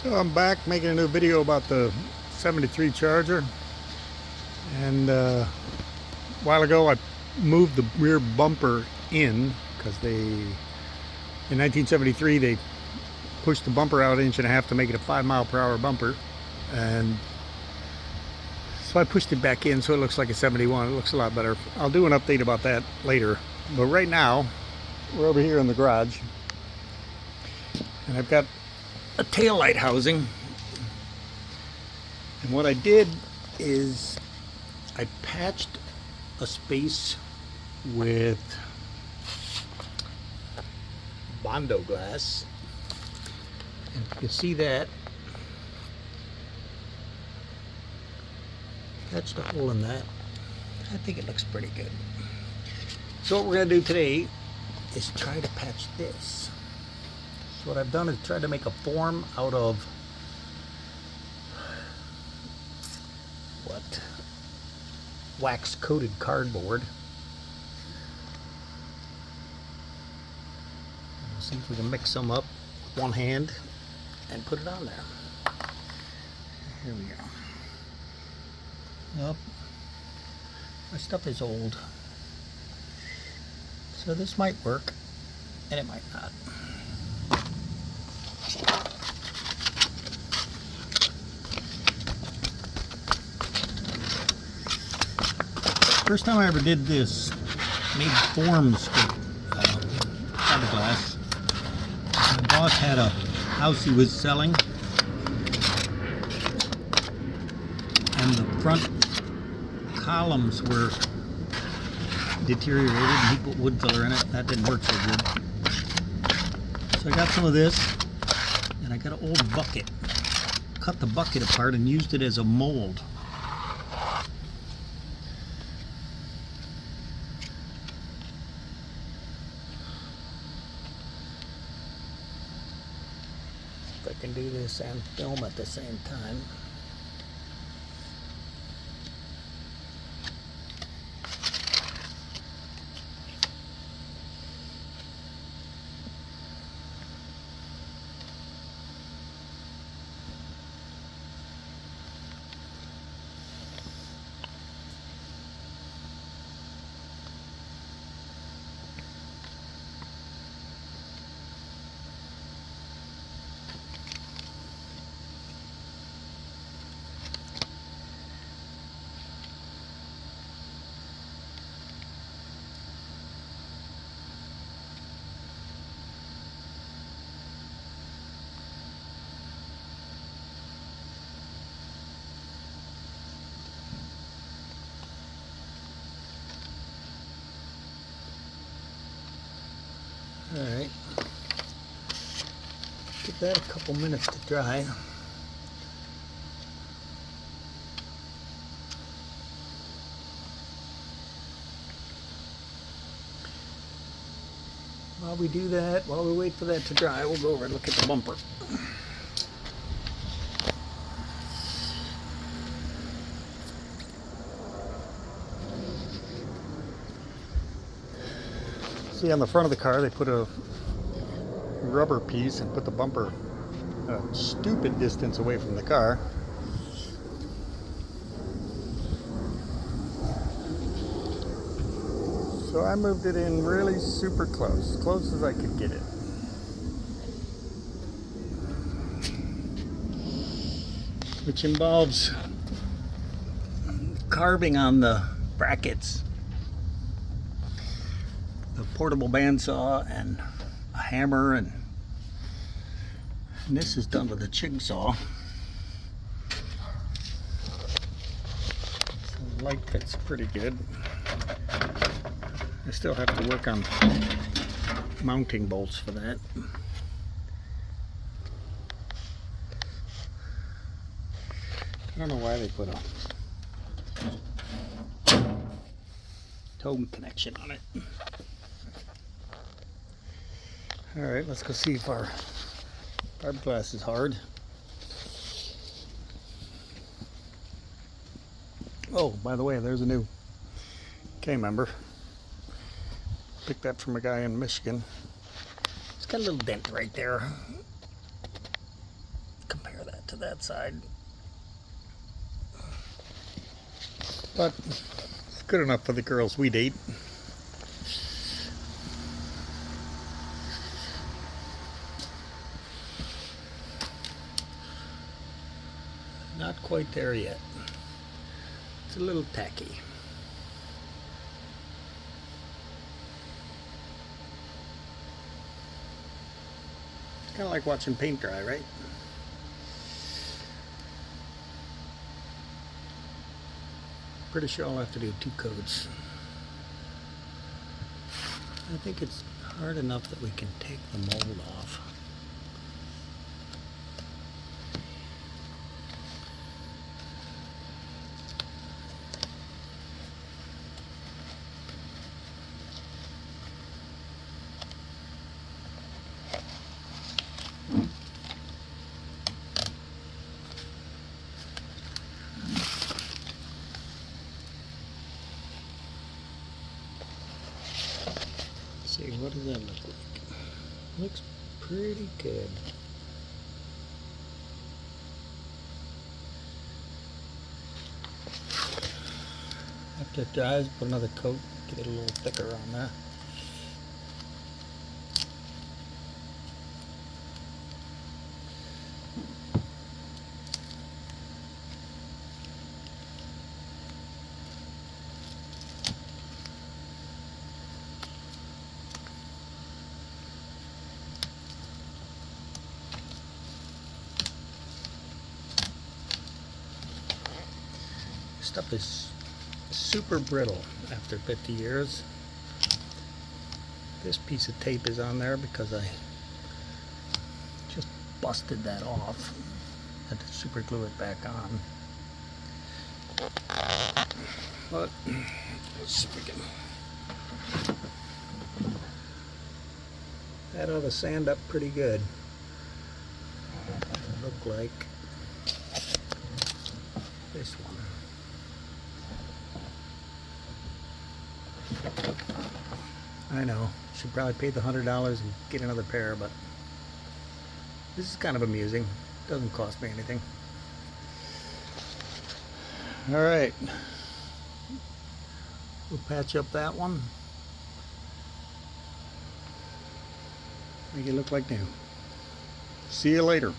So I'm back making a new video about the 73 Charger, and a while ago I moved the rear bumper in because in 1973 they pushed the bumper out 1.5 inches to make it a 5-mile-per-hour bumper, and so I pushed it back in so it looks like a 71. It looks a lot better. I'll do an update about that later, but right now we're over here in the garage and I've got a tail light housing, and what I did is I patched a space with Bondo glass, and you can see that patched a hole in that. I think it looks pretty good. So what we're going to do today is try to patch this. So what I've done is tried to make a form out of wax coated cardboard. We'll see if we can mix some up with one hand and put it on there. Here we go. Yep. My stuff is old, so this might work and it might not. First time I ever did this, made forms with fiberglass. My boss had a house he was selling, and the front columns were deteriorated, and he put wood filler in it. That didn't work so good. So I got some of this, and I got an old bucket. Cut the bucket apart and used it as a mold. If I can do this and film at the same time. Alright, give that a couple minutes to dry. While we do that, while we wait for that to dry, we'll go over and look at the bumper. See, on the front of the car they put a rubber piece and put the bumper a stupid distance away from the car. So I moved it in really super close as I could get it. Which involves carving on the brackets, a portable bandsaw and a hammer, and this is done with a jigsaw. So the light fits pretty good. I still have to work on mounting bolts for that. I don't know why they put a tone connection on it. Alright, let's go see if our fiberglass is hard. Oh, by the way, there's a new K member. Picked that from a guy in Michigan. It's got a little dent right there. Compare to that side. But it's good enough for the girls we date. Not quite there yet. It's a little tacky. Kind of like watching paint dry, right? Pretty sure I'll have to do 2 coats. I think it's hard enough that we can take the mold off. See, what does that look like? Looks pretty good. After it dries, put another coat, get it a little thicker on there. Stuff is super brittle after 50 years. This piece of tape is on there because I just busted that off. Had to super glue it back on. But let's see if we can. That ought to sand up pretty good. Look like this one. I know, should probably pay the $100 and get another pair, but this is kind of amusing. Doesn't cost me anything. All right, we'll patch up that one. Make it look like new. See you later.